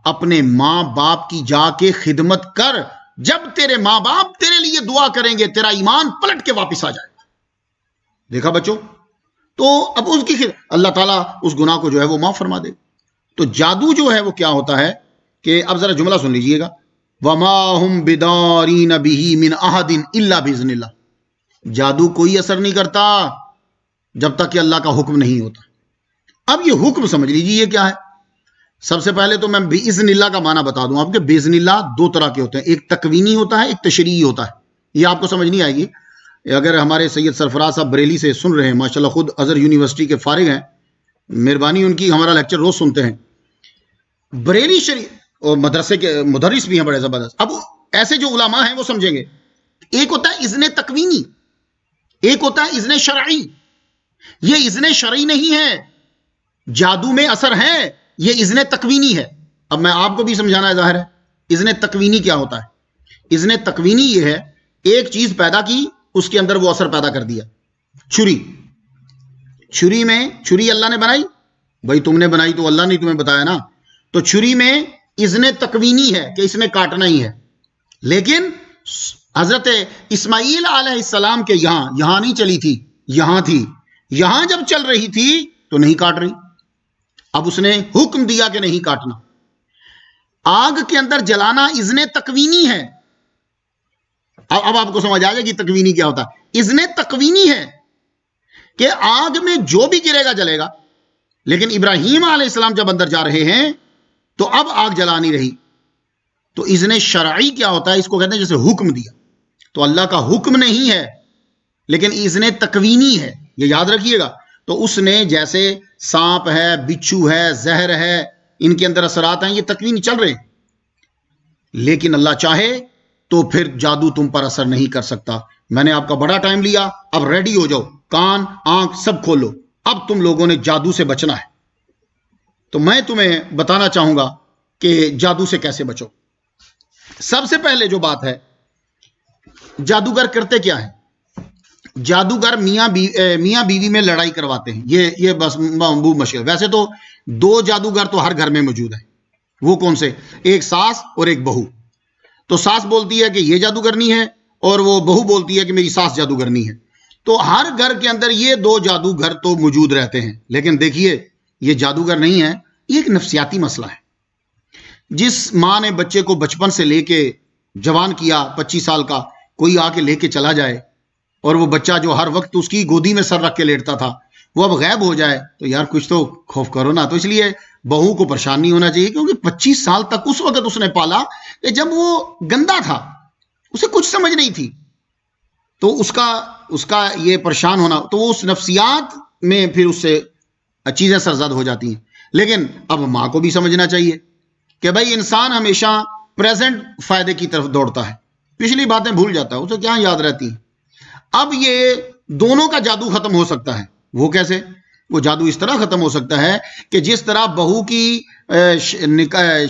اپنے ماں باپ کی جا کے خدمت کر، جب تیرے ماں باپ تیرے لیے دعا کریں گے تیرا ایمان پلٹ کے واپس آ جائے گا۔ دیکھا بچوں، تو اب اس کی اللہ تعالیٰ اس گناہ کو جو ہے وہ معاف فرما دے۔ تو جادو جو ہے وہ کیا ہوتا ہے کہ اب ذرا جملہ سن لیجئے گا، وَمَا هُمْ بِدَارِينَ بِهِ مِنْ أَحَدٍ إِلَّا بِإِذْنِ اللَّهِ، جادو کوئی اثر نہیں کرتا جب تک کہ اللہ کا حکم نہیں ہوتا۔ اب یہ حکم سمجھ لیجیے یہ کیا ہے۔ سب سے پہلے تو میں بِإِذْنِ اللَّهِ کا معنی بتا دوں آپ کے۔ بِإِذْنِ اللَّهِ 2 طرح کے ہوتے ہیں، ایک تکوینی ہوتا ہے، ایک تشریعی ہوتا ہے۔ یہ آپ کو سمجھ نہیں آئے گی اگر ہمارے سید سرفراز صاحب بریلی سے سن رہے ہیں، ماشاءاللہ خود ازہر یونیورسٹی کے فارغ ہیں، مہربانی ان کی، ہمارا لیکچر روز سنتے ہیں، بریلی شریف اور مدرسے کے مدرس بھی ہیں بڑے زبردست. اب ایسے جو علماء ہیں وہ سمجھیں گے، ایک ہوتا ہے اذن تکوینی، ایک ہوتا ہے اذن شرعی. یہ اذن شرعی نہیں ہے، جادو میں اثر ہے، یہ اذن تکوینی ہے. اب میں آپ کو بھی سمجھانا ہے، ظاہر ہے. اذن تکوینی کیا ہوتا ہے؟ اذن تکوینی یہ ہے، ایک چیز پیدا کی، اس کے اندر وہ اثر پیدا کر دیا. چھری اللہ نے بنائی، بھائی تم نے بنائی تو اللہ نے تمہیں بتایا نا، تو چھری میں اذن تکوینی ہے کہ اس نے کاٹنا ہی ہے. لیکن حضرت اسماعیل علیہ السلام کے یہاں نہیں چلی تھی، یہاں تھی. یہاں جب چل رہی تھی تو نہیں کاٹ رہی. اب اس نے حکم دیا کہ نہیں کاٹنا. آگ کے اندر جلانا اذن تکوینی ہے. اب آپ کو سمجھ آ جائے گی تکوینی کیا ہوتا ہے. اذن تکوینی ہے کہ آگ میں جو بھی گرے گا جلے گا. لیکن ابراہیم علیہ السلام جب اندر جا رہے ہیں تو اب آگ جلا نہیں رہی. تو اذن شرعی کیا ہوتا ہے؟ اس کو کہتے ہیں جیسے حکم دیا. تو اللہ کا حکم نہیں ہے لیکن اذن تکوینی ہے، یہ یاد رکھیے گا. تو اس نے جیسے سانپ ہے، بچھو ہے، زہر ہے، ان کے اندر اثرات ہیں، یہ تکوینی چل رہے ہیں. لیکن اللہ چاہے تو پھر جادو تم پر اثر نہیں کر سکتا. میں نے آپ کا بڑا ٹائم لیا، اب ریڈی ہو جاؤ، کان آنکھ سب کھولو. اب تم لوگوں نے جادو سے بچنا ہے. تو میں تمہیں بتانا چاہوں گا کہ جادو سے کیسے بچو. سب سے پہلے جو بات ہے، جادوگر کرتے کیا ہے؟ جادوگر میاں بیوی میں لڑائی کرواتے ہیں. یہ بس محبوب مشکل. ویسے تو 2 جادوگر تو ہر گھر میں موجود ہیں. وہ کون سے؟ ایک ساس اور ایک بہو. تو ساس بولتی ہے کہ یہ جادوگرنی ہے اور وہ بہو بولتی ہے کہ میری ساس جادوگرنی ہے. تو ہر گھر کے اندر یہ 2 جادوگر تو موجود رہتے ہیں. لیکن دیکھیے یہ جادوگر نہیں ہے، یہ ایک نفسیاتی مسئلہ ہے. جس ماں نے بچے کو بچپن سے لے کے جوان کیا، 25 سال کا، کوئی آ کے لے کے چلا جائے اور وہ بچہ جو ہر وقت اس کی گودی میں سر رکھ کے لیٹتا تھا وہ اب غائب ہو جائے، تو یار کچھ تو خوف کرو نا. تو اس لیے بہو کو پریشان نہیں ہونا چاہیے، کیونکہ 25 سال تک اس وقت اس نے پالا کہ جب وہ گندا تھا، اسے کچھ سمجھ نہیں تھی. تو اس کا یہ پریشان ہونا، تو وہ اس نفسیات میں پھر اس سے چیزیں سرزد ہو جاتی ہیں. لیکن اب ماں کو بھی سمجھنا چاہیے کہ بھائی انسان ہمیشہ پریزنٹ فائدے کی طرف دوڑتا ہے، پچھلی باتیں بھول جاتا ہے، اسے کیا یاد رہتی ہیں. اب یہ دونوں کا جادو ختم ہو سکتا ہے. وہ کیسے؟ وہ جادو اس طرح ختم ہو سکتا ہے کہ جس طرح بہو کی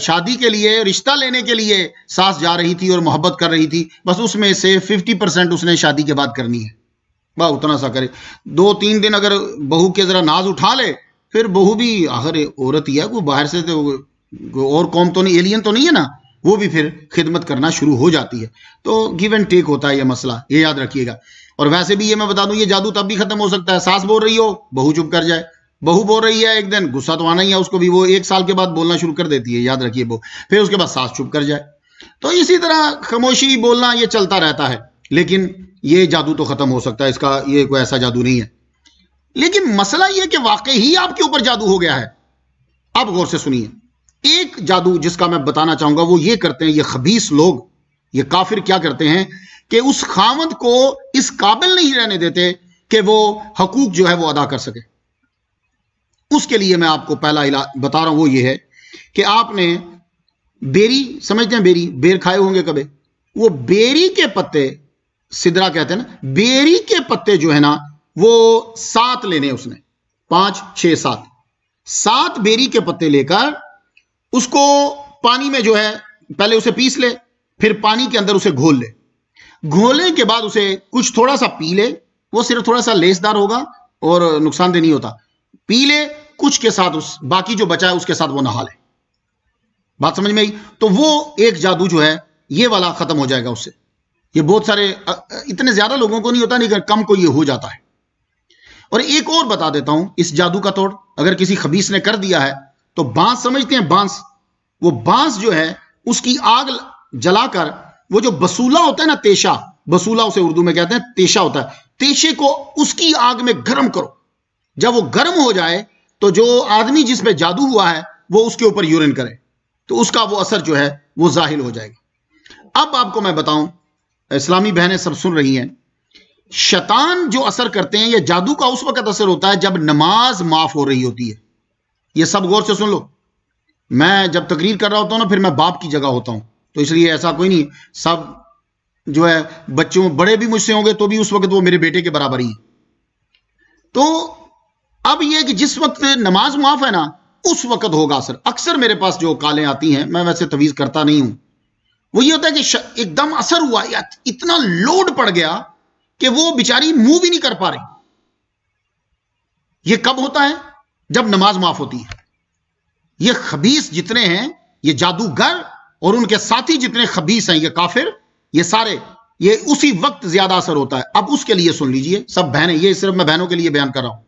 شادی کے لیے، رشتہ لینے کے لیے ساس جا رہی تھی اور محبت کر رہی تھی، بس اس میں سے 50% اس نے شادی کے بعد کرنی ہے، بس اتنا سا کرے. 2-3 دن اگر بہو کے ذرا ناز اٹھا لے، پھر بہو بھی آخر عورت ہی ہے، کوئی باہر سے اور قوم تو نہیں، ایلین تو نہیں ہے نا، وہ بھی پھر خدمت کرنا شروع ہو جاتی ہے. تو گیو اینڈ ٹیک ہوتا ہے یہ مسئلہ، یہ یاد رکھیے گا. اور ویسے بھی یہ میں بتا دوں، یہ جادو تب بھی ختم ہو سکتا ہے، ساس بول رہی ہو بہو چپ کر جائے. بہو بول رہی ہے ایک دن، غصہ تو آنا ہی ہے اس کو بھی، وہ 1 سال کے بعد بولنا شروع کر دیتی ہے، یاد رکھیے وہ. پھر اس کے بعد ساس چپ کر جائے. تو اسی طرح خاموشی بولنا یہ چلتا رہتا ہے. لیکن یہ جادو تو ختم ہو سکتا ہے، اس کا یہ کوئی ایسا جادو نہیں ہے. لیکن مسئلہ یہ کہ واقعی ہی آپ کے اوپر جادو ہو گیا ہے. اب غور سے سنیے، ایک جادو جس کا میں بتانا چاہوں گا وہ یہ کرتے ہیں، یہ خبیث لوگ، یہ کافر کیا کرتے ہیں کہ اس خاوند کو اس قابل نہیں رہنے دیتے کہ وہ حقوق جو ہے وہ ادا کر سکے. اس کے لیے میں آپ کو پہلا علاج بتا رہا ہوں، وہ یہ ہے کہ آپ نے بیری، سمجھتے ہیں بیری، بیر کھائے ہوں گے کبھی. وہ بیری کے پتے، سدرا کہتے ہیں نا، بیری کے پتے جو ہے نا وہ 7 لینے، اس نے 5 6 7 بیری کے پتے لے کر اس کو پانی میں جو ہے پہلے اسے پیس لے، پھر پانی کے اندر اسے گھول لے. گھولنے کے بعد اسے کچھ تھوڑا سا پی لے، وہ صرف تھوڑا سا لیسدار ہوگا اور نقصان دہ نہیں ہوتا. پی لے کچھ کے ساتھ، اس باقی جو بچا ہے اس کے ساتھ وہ نہا لے. بات سمجھ میں آئی؟ تو وہ ایک جادو جو ہے یہ والا ختم ہو جائے گا اس سے. یہ بہت سارے، اتنے زیادہ لوگوں کو نہیں ہوتا، نہیں کم کو یہ ہو جاتا ہے. اور ایک اور بتا دیتا ہوں اس جادو کا توڑ، اگر کسی خبیث نے کر دیا ہے تو بانس، سمجھتے ہیں بانس، وہ بانس جو ہے اس کی آگ جلا کر، وہ جو بسولہ ہوتا ہے نا، تیشہ، بسولہ اسے اردو میں کہتے ہیں، تیشہ ہوتا ہے، تیشے کو اس کی آگ میں گرم کرو. جب وہ گرم ہو جائے تو جو آدمی جس پہ جادو ہوا ہے وہ اس کے اوپر یورین کرے، تو اس کا وہ اثر جو ہے وہ ظاہر ہو جائے گا. اب آپ کو میں بتاؤں، اسلامی بہنیں سب سن رہی ہیں، شیطان جو اثر کرتے ہیں، یہ جادو کا اس وقت اثر ہوتا ہے جب نماز معاف ہو رہی ہوتی ہے. یہ سب غور سے سن لو. میں جب تقریر کر رہا ہوتا ہوں نا پھر میں باپ کی جگہ ہوتا ہوں, تو اس لیے ایسا کوئی نہیں. سب جو ہے بچوں بڑے بھی مجھ سے ہوں گے تو بھی اس وقت وہ میرے بیٹے کے برابر ہی. تو اب یہ کہ جس وقت نماز معاف ہے نا اس وقت ہوگا اثر. اکثر میرے پاس جو کالیں آتی ہیں, میں ویسے تویز کرتا نہیں ہوں, وہ یہ ہوتا ہے کہ ایک دم اثر ہوا, اتنا لوڈ پڑ گیا کہ وہ بیچاری منہ بھی نہیں کر پا رہی. یہ کب ہوتا ہے؟ جب نماز معاف ہوتی ہے. یہ خبیث جتنے ہیں, یہ جادوگر اور ان کے ساتھی جتنے خبیث ہیں, یہ کافر, یہ سارے, یہ اسی وقت زیادہ اثر ہوتا ہے. اب اس کے لیے سن لیجئے سب بہنیں, یہ صرف میں بہنوں کے لیے بیان کر رہا ہوں.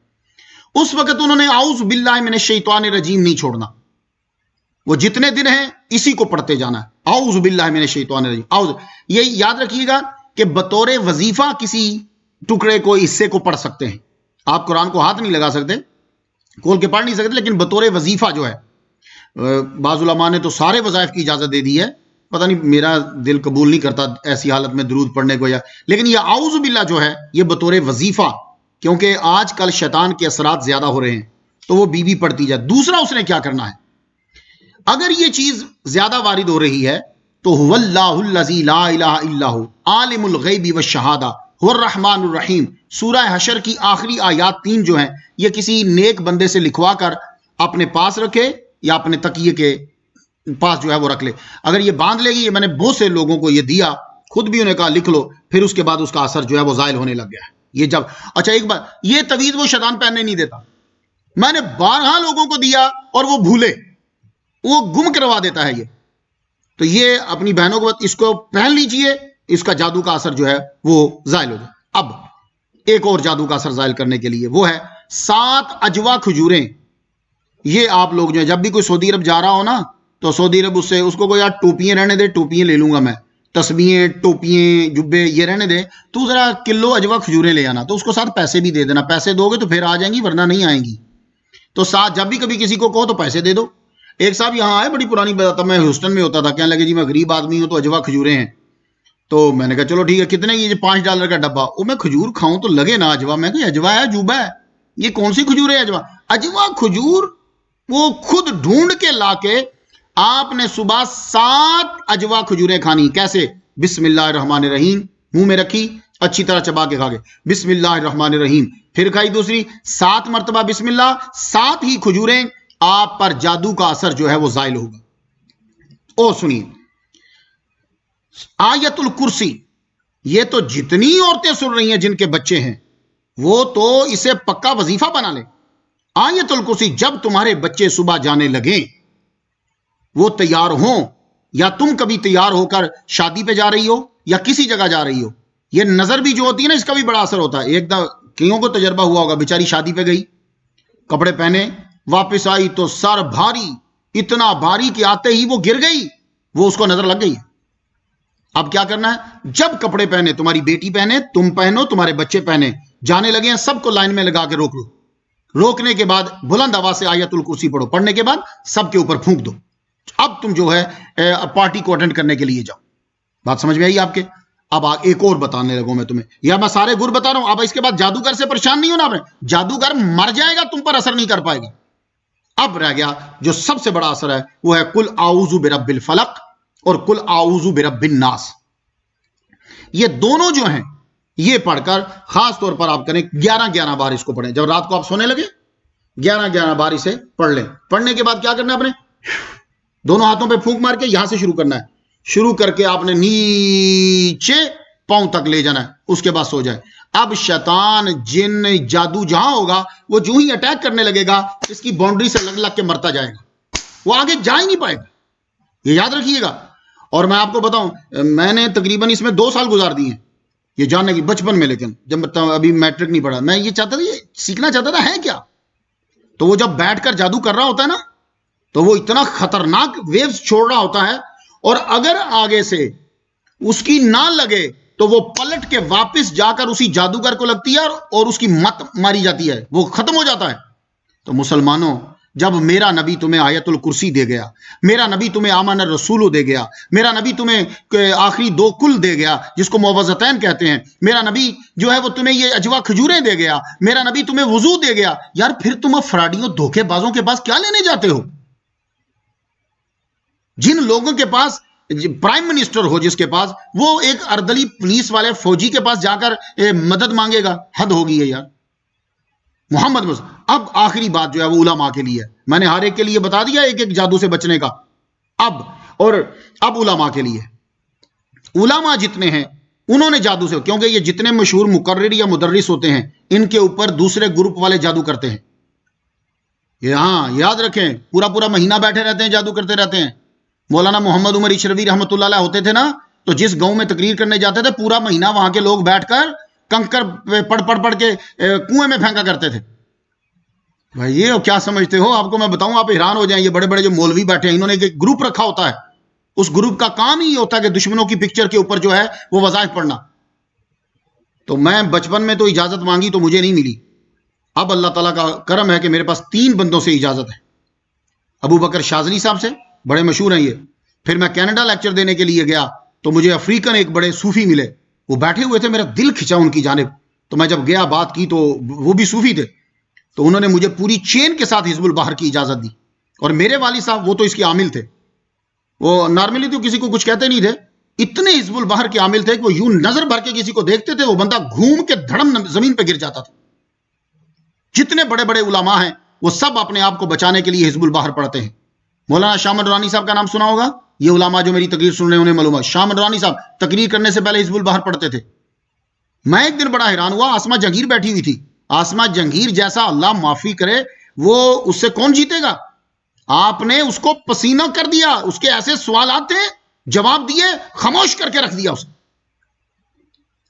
اس وقت انہوں نے اعوذ باللہ من الشیطان الرجیم نہیں چھوڑنا. وہ جتنے دن ہیں اسی کو پڑھتے جانا ہے, اعوذ باللہ من الشیطان الرجیم. یہ یاد رکھیے گا کہ بطور وظیفہ کسی ٹکڑے کو, حصے کو پڑھ سکتے ہیں. آپ قرآن کو ہاتھ نہیں لگا سکتے, کھول کے پڑھ نہیں سکتے, لیکن بطور وظیفہ جو ہے, بعض علماء نے تو سارے وظائف کی اجازت دے دی ہے. پتہ نہیں میرا دل قبول نہیں کرتا ایسی حالت میں درود پڑھنے کو, لیکن یہ اعوذ باللہ جو ہے یہ بطور وظیفہ, کیونکہ آج کل شیطان کے اثرات زیادہ ہو رہے ہیں تو وہ بی پڑھتی جائے. دوسرا اس نے کیا کرنا ہے, اگر یہ چیز زیادہ وارد ہو رہی ہے تو هو اللہ الذی لا الہ الا هو عالم الغیب والشہادہ هو الرحمن الرحیم. سورہ حشر کی آخری آیات 3 جو ہیں یہ کسی نیک بندے سے لکھوا کر اپنے پاس رکھے یا اپنے تکیے کے پاس جو ہے وہ رکھ لے. اگر یہ باندھ لے گی, یہ میں نے بہت سے لوگوں کو یہ دیا, خود بھی انہیں کہا لکھ لو, پھر اس کے بعد اس کا اثر جو ہے وہ زائل ہونے لگ گیا ہے. یہ جب اچھا ایک بات, یہ تویز وہ شیطان پہننے نہیں دیتا. میں نے 12 لوگوں کو دیا اور وہ بھولے, وہ گم کروا دیتا ہے. یہ تو یہ اپنی بہنوں کو اس کو پہن لیجئے, اس کا جادو کا اثر جو ہے وہ زائل ہو جائے. اب ایک اور جادو کا اثر زائل کرنے کے لیے وہ ہے 7 اجوا کھجوریں. یہ آپ لوگ جو ہے جب بھی کوئی سعودی عرب جا رہا ہو نا تو سعودی عرب اس کو کوئی یار ٹوپیاں رہنے دے, ٹوپیاں لے لوں گا میں, تسبیحیں, ٹوپیاں, جبے یہ رہنے دے, تو ذرا کلو اجوا کھجوریں لے آنا. تو اس کو ساتھ پیسے بھی دے دینا, پیسے دو گے تو پھر آ جائیں گی ورنہ نہیں آئیں گی. تو ساتھ جب بھی کبھی کسی کو کہو تو پیسے دے دو. ایک صاحب یہاں آئے, بڑی پرانی بات, میں ہیوسٹن میں ہوتا تھا, کہنے لگے جی میں غریب آدمی ہوں تو اجوا کھجوریں ہیں. تو میں نے کہا چلو ٹھیک ہے, کتنے کی؟ $5 کا ڈبہ. وہ میں کھجور کھاؤں تو لگے نا اجوا. میں کہ اجوا ہے جوبا ہے, یہ کون سی کھجور ہے اجوا؟ اجوا کھجور وہ خود ڈھونڈ کے لا کے آپ نے صبح 7 اجوا کھجوریں کھانی. کیسے؟ بسم اللہ الرحمن الرحیم, منہ میں رکھی, اچھی طرح چبا کے کھا گئے, بسم اللہ الرحمن الرحیم, پھر کھائی دوسری, 7 مرتبہ بسم اللہ, 7 ہی کھجوریں, آپ پر جادو کا اثر جو ہے وہ زائل ہوگا. او سنیے, آیت الکرسی, یہ تو جتنی عورتیں سن رہی ہیں جن کے بچے ہیں وہ تو اسے پکا وظیفہ بنا لیں. آیت الکرسی جب تمہارے بچے صبح جانے لگیں, وہ تیار ہوں, یا تم کبھی تیار ہو کر شادی پہ جا رہی ہو یا کسی جگہ جا رہی ہو, یہ نظر بھی جو ہوتی ہے نا اس کا بھی بڑا اثر ہوتا ہے. ایک دم کئیوں کو تجربہ ہوا ہوگا, بیچاری شادی پہ گئی, کپڑے پہنے, واپس آئی تو سر بھاری, اتنا بھاری کہ آتے ہی وہ گر گئی, وہ اس کو نظر لگ گئی. اب کیا کرنا ہے, جب کپڑے پہنے, تمہاری بیٹی پہنے, تم پہنو, تمہارے بچے پہنے, جانے لگے ہیں, سب کو لائن میں لگا کے روک لو. روکنے کے بعد بلند آواز سے آیت الکرسی پڑھو, پڑھنے کے بعد سب کے اوپر پھونک دو. اب تم جو ہے پارٹی کو اٹینڈ کرنے کے لیے جاؤ. بات سمجھ میں آئی آپ کے؟ اب ایک اور بتانے لگوں میں تمہیں, یا میں سارے گر بتا رہا ہوں. اب اس کے بعد جادوگر سے پریشان نہیں ہونا آپ نے, جادوگر مر جائے گا, تم پر اثر نہیں کر پائے گا. اب رہ گیا جو سب سے بڑا اثر ہے, وہ ہے قل اعوذ برب الفلق اور قل اعوذ برب الناس. یہ دونوں جو ہیں یہ پڑھ کر خاص طور پر آپ کریں 11 بار اس کو پڑھیں. جب رات کو آپ سونے لگے 11 بار اسے پڑھ لیں. پڑھنے کے بعد کیا کرنا ہے, آپ نے دونوں ہاتھوں پہ پھونک مار کے یہاں سے شروع کرنا ہے, شروع کر کے آپ نے نیچے پاؤں تک لے جانا ہے, اس کے بعد سو جائے. اب شیطان, جن, جادو جہاں ہوگا وہ جو ہی اٹیک کرنے لگے گا اس کی باؤنڈری سے لگ کے مرتا جائے گا, وہ آگے جا ہی نہیں پائے گا. یہ یاد رکھیے گا. اور میں آپ کو بتاؤں, میں نے تقریباً اس میں 2 سال گزار دیے ہیں یہ جاننے کی, بچپن میں, لیکن جب ابھی میٹرک نہیں پڑھا, میں یہ چاہتا تھا, یہ سیکھنا چاہتا تھا ہے کیا. تو وہ جب بیٹھ کر جادو کر رہا ہوتا ہے نا تو وہ اتنا خطرناک ویوز چھوڑ رہا ہوتا ہے, اور اگر آگے سے اس کی نہ لگے تو وہ پلٹ کے واپس جا کر اسی جادوگر کو لگتی ہے اور اس کی مت ماری جاتی ہے, وہ ختم ہو جاتا ہے. تو مسلمانوں, جب میرا نبی تمہیں آیت الکرسی دے گیا، میرا نبی تمہیں آمن الرسول دے گیا، میرا نبی تمہیں آخری 2 کل دے گیا جس کو معوذتین کہتے ہیں، میرا نبی جو ہے وہ تمہیں یہ اجوا کھجوریں دے گیا، میرا نبی تمہیں وضو دے گیا، یار پھر تم اب فراڈیوں دھوکے بازوں کے پاس کیا لینے جاتے ہو؟ جن لوگوں کے پاس پرائم منسٹر ہو، جس کے پاس، وہ ایک اردلی پولیس والے فوجی کے پاس جا کر مدد مانگے گا؟ حد ہوگی ہے یار۔ محمد اب آخری بات جو ہے وہ علماء کے لیے، میں نے ہر ایک کے لیے بتا دیا ایک ایک جادو سے بچنے کا، اب علماء کے لیے، علماء جتنے ہیں انہوں نے جادو سے، کیونکہ یہ جتنے مشہور مقرر یا مدرس ہوتے ہیں ان کے اوپر دوسرے گروپ والے جادو کرتے ہیں، یہ ہاں یاد رکھیں، پورا مہینہ بیٹھے رہتے ہیں، جادو کرتے رہتے ہیں۔ مولانا محمد عمر اشرفی رحمۃ اللہ علیہ ہوتے تھے نا، تو جس گاؤں میں تقریر کرنے جاتے تھے پورا مہینہ وہاں کے لوگ بیٹھ کر کنکر پڑھ کے کنویں میں پھینکا کرتے تھے۔ بھائی یہ کیا سمجھتے ہو؟ آپ کو میں بتاؤں، آپ حیران ہو جائیں، یہ بڑے بڑے جو مولوی بیٹھے ہیں انہوں نے ایک گروپ رکھا ہوتا ہے، اس گروپ کا کام ہی ہوتا ہے کہ دشمنوں کی پکچر کے اوپر جو ہے وہ وظائف پڑھنا۔ تو میں بچپن میں تو اجازت مانگی تو مجھے نہیں ملی، اب اللہ تعالیٰ کا کرم ہے کہ میرے پاس 3 بندوں سے اجازت ہے، ابو بکر شاذلی صاحب سے، بڑے مشہور ہیں یہ، پھر میں کینیڈا لیکچر دینے کے لیے گیا تو مجھے افریقن ایک بڑے صوفی ملے، وہ بیٹھے ہوئے تھے، میرا دل کھچا ان کی جانب، تو میں جب گیا بات کی تو وہ بھی صوفی تھے، تو انہوں نے مجھے پوری چین کے ساتھ حزب البحر کی اجازت دی، اور میرے والد صاحب وہ تو اس کے عامل تھے، وہ نارملی تو کسی کو کچھ کہتے نہیں تھے، اتنے حزب البحر کے عامل تھے کہ وہ یوں نظر بھر کے کسی کو دیکھتے تھے وہ بندہ گھوم کے دھڑم زمین پہ گر جاتا تھا۔ جتنے بڑے بڑے علماء ہیں وہ سب اپنے آپ کو بچانے کے لیے حزب البحر پڑھتے ہیں۔ مولانا شاہ منرانی صاحب کا نام سنا ہوگا، یہ علماء جو میری تقریر سن رہے ہیں انہیں معلوم ہے، شاہ منرانی صاحب تقریر کرنے سے پہلے حزب البحر پڑھتے تھے۔ میں ایک دن بڑا حیران ہوا، آسمہ جہانگیر بیٹھی ہوئی تھی، آسمہ جہانگیر جیسا اللہ معافی کرے وہ اس سے کون جیتے گا؟ آپ نے اس کو پسینہ کر دیا، اس کے ایسے سوالات تھے، جواب دیے، خاموش کر کے رکھ دیا اسے۔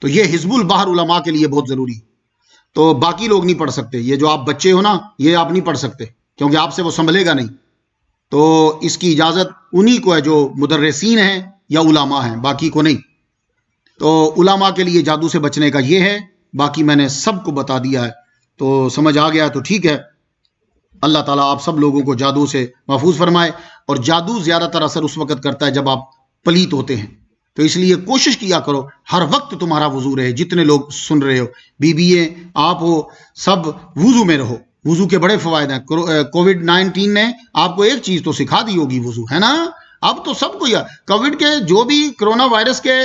تو یہ حزب البحر علماء کے لیے بہت ضروری ہے، تو باقی لوگ نہیں پڑھ سکتے، یہ جو آپ بچے ہو نا یہ آپ نہیں پڑھ سکتے کیونکہ آپ سے وہ سنبھلے گا نہیں، تو اس کی اجازت انہی کو ہے جو مدرسین ہیں یا علماء ہیں، باقی کو نہیں۔ تو علماء کے لیے جادو سے بچنے کا یہ ہے، باقی میں نے سب کو بتا دیا ہے، تو سمجھ آ گیا تو ٹھیک ہے۔ اللہ تعالیٰ آپ سب لوگوں کو جادو سے محفوظ فرمائے، اور جادو زیادہ تر اثر اس وقت کرتا ہے جب آپ پلیت ہوتے ہیں، تو اس لیے کوشش کیا کرو ہر وقت تمہارا وضو رہے، جتنے لوگ سن رہے ہو، بیوییں آپ ہو، سب وضو میں رہو، وضو کے بڑے فوائد ہیں۔ کووڈ-19 نے آپ کو ایک چیز تو سکھا دی ہوگی، وضو ہے نا، اب تو سب کو کووڈ کے جو بھی کرونا وائرس کے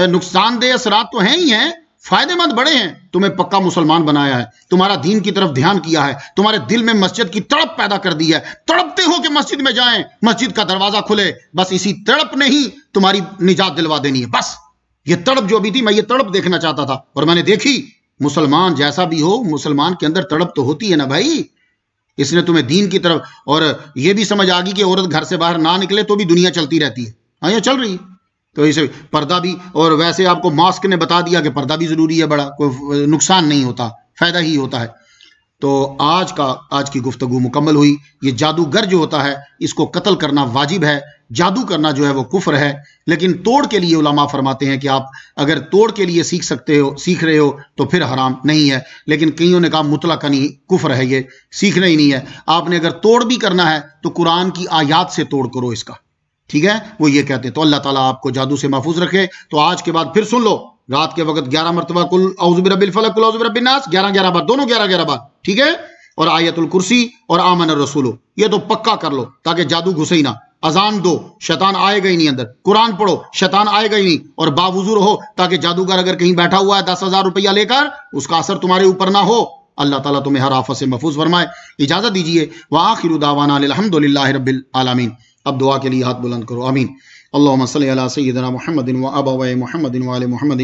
نقصان دہ اثرات تو ہیں ہی ہیں، فائدے مند بڑے ہیں، تمہیں پکا مسلمان بنایا ہے، تمہارا دین کی طرف دھیان کیا ہے، تمہارے دل میں مسجد کی تڑپ پیدا کر دی ہے، تڑپتے ہو کہ مسجد میں جائیں، مسجد کا دروازہ کھلے، بس اسی تڑپ نے ہی تمہاری نجات دلوا دینی ہے۔ بس یہ تڑپ جو بھی تھی، میں یہ تڑپ دیکھنا چاہتا تھا اور میں نے دیکھی۔ مسلمان جیسا بھی ہو، مسلمان کے اندر تڑپ تو ہوتی ہے نا بھائی، اس نے تمہیں دین کی طرف، اور یہ بھی سمجھ آ گئی کہ عورت گھر سے باہر نہ نکلے تو بھی دنیا چلتی رہتی ہے، ہاں یہ چل رہی ہے، تو اسے پردہ بھی، اور ویسے آپ کو ماسک نے بتا دیا کہ پردہ بھی ضروری ہے، بڑا کوئی نقصان نہیں ہوتا، فائدہ ہی ہوتا ہے۔ تو آج کی گفتگو مکمل ہوئی۔ یہ جادوگر جو ہوتا ہے اس کو قتل کرنا واجب ہے، جادو کرنا جو ہے وہ کفر ہے، لیکن توڑ کے لیے علماء فرماتے ہیں کہ آپ اگر توڑ کے لیے سیکھ رہے ہو تو پھر حرام نہیں ہے، لیکن کئیوں نے کہا مطلقاً نہیں کفر ہے، یہ سیکھنا ہی نہیں ہے۔ آپ نے اگر توڑ بھی کرنا ہے تو قرآن کی آیات سے توڑ کرو اس کا، ٹھیک ہے، وہ یہ کہتے ہیں۔ تو اللہ تعالیٰ آپ کو جادو سے محفوظ رکھے۔ تو آج کے بعد پھر سن لو، رات کے وقت 11 مرتبہ قل اعوذ برب الفلق قل اعوذ برب الناس، 11 بار، دونوں 11 بار، ٹھیک ہے، اور آیت الکرسی اور آمن الرسول، یہ تو پکا کر لو تاکہ جادو گھسے ہی نہ۔ اذان دو، شیطان آئے گا ہی نہیں اندر، قرآن پڑھو، شیطان آئے گا ہی نہیں، اور باوضو رہو تاکہ جادوگر اگر کہیں بیٹھا ہوا ہے 10,000 روپیہ لے کر، اس کا اثر تمہارے اوپر نہ ہو۔ اللہ تعالیٰ تمہیں ہر آفت سے محفوظ فرمائے۔ اجازت دیجیے، وآخر دعوانا الحمد للہ رب العالمین۔ اب دعا کے لیے ہاتھ بلند کرو، آمین۔ اللهم صل على سيدنا محمد وابوي محمد وآل محمد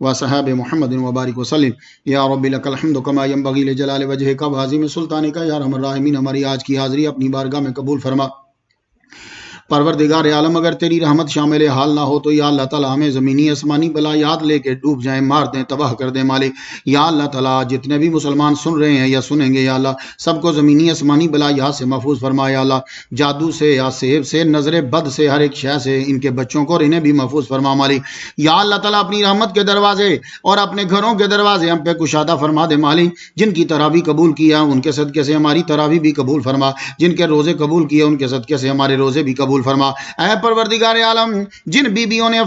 وصحاب محمد وبارك وسلم یا رب لك الحمد كما ينبغي لجلال وجهك وعظيم سلطانك یا ارحم الراحمین۔ ہماری آج کی حاضری اپنی بارگاہ میں قبول فرما، پروردگار عالم اگر تیری رحمت شامل حال نہ ہو تو یا اللہ تعالیٰ ہمیں زمینی آسمانی بلا یاد لے کے ڈوب جائیں، مار دیں، تباہ کر دیں مالک۔ یا اللہ تعالیٰ جتنے بھی مسلمان سن رہے ہیں یا سنیں گے یا اللہ سب کو زمینی آسمانی بلا یاد سے محفوظ فرما یا اللہ، جادو سے یا سیب سے، نظر بد سے، ہر ایک شے سے ان کے بچوں کو اور انہیں بھی محفوظ فرما مالک۔ یا اللہ تعالیٰ اپنی رحمت کے دروازے اور اپنے گھروں کے دروازے ہم پہ کشادہ فرما دے مالک۔ جن کی تراویح قبول کیا ان کے صدقے سے ہماری تراویح بھی قبول فرما، جن کے روزے قبول کیے ان کے صدقے سے ہمارے روزے بھی قبول فرما۔ اے پروردگار عالم جن بیویوں نے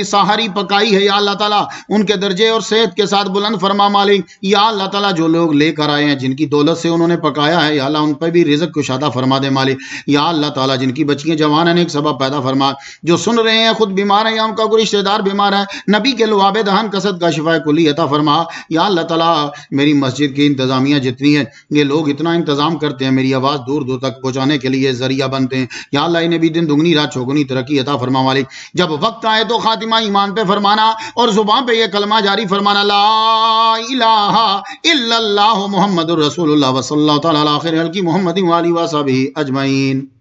سحری پکائی ہے یا اللہ تعالیٰ ان کے درجے اور صحت کے ساتھ بلند فرما مالک۔ یا اللہ تعالیٰ جو لوگ لے کر آئے ہیں جن کی دولت سے انہوں نے پکایا ہے یا اللہ ان پہ بھی رزق کشادہ فرما دے مالک۔ یا اللہ تعالیٰ جن کی بچیاں جوان ہیں نیک سبب پیدا فرما، جو سن رہے ہیں خود بیمار ہیں یا ان کا کوئی رشتہ دار بیمار ہے، نبی کے لعاب دہن کا صدقہ شفا کلی عطا فرما۔ یا اللہ تعالیٰ میری مسجد کی انتظامیہ جتنی ہے یہ لوگ اتنا انتظام کرتے ہیں، میری آواز دور دور تک پہنچانے کے لیے ذریعہ بنتے ہیں، یا اللہ انہیں بھی دن دگنی رات چوگنی ترقی عطا فرما مالک۔ جب وقت آئے تو خاتمہ ایمان پہ فرمانا اور زبان پہ یہ کلمہ جاری فرمانا، لا الہ الا اللہ محمد الرسول اللہ وصلی اللہ تعالی علی آخر خلقہ محمد و آلہ و صحبہ اجمعین۔